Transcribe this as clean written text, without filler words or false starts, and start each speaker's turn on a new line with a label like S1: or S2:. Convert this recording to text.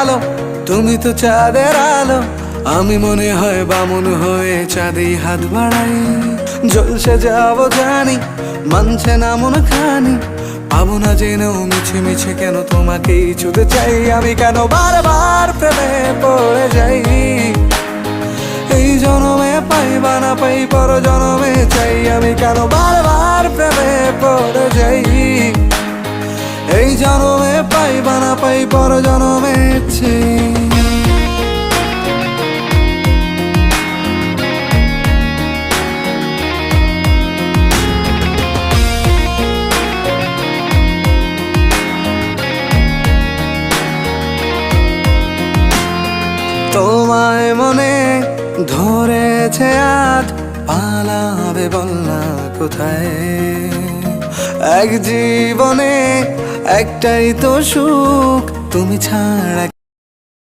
S1: আলো, তুমি তো চাঁদের আলো। আমি মনে হয় বামুন হয়ে চাঁদে হাত বাড়াই। ঝলসে যাব জানি, মানছে না মন খানি, পাবো না জেনেও মিছে মিছে কেন তোমাকেই ছুঁতে চাই। আমি কেন বারবার প্রেমে পড়ে যাই, এই জনমে পাই বা না পাই পর জনমে চাই। আমি কেন বারবার প্রেমে পড়ে যাই, এই জনমে পাই বা না পাই পর জনমে চাই। তোমায় মনে ধরেছে আজ, পালাবে বল না কোথায়। এক জীবনে একটাই তো সুখ, তুমি ছাড়া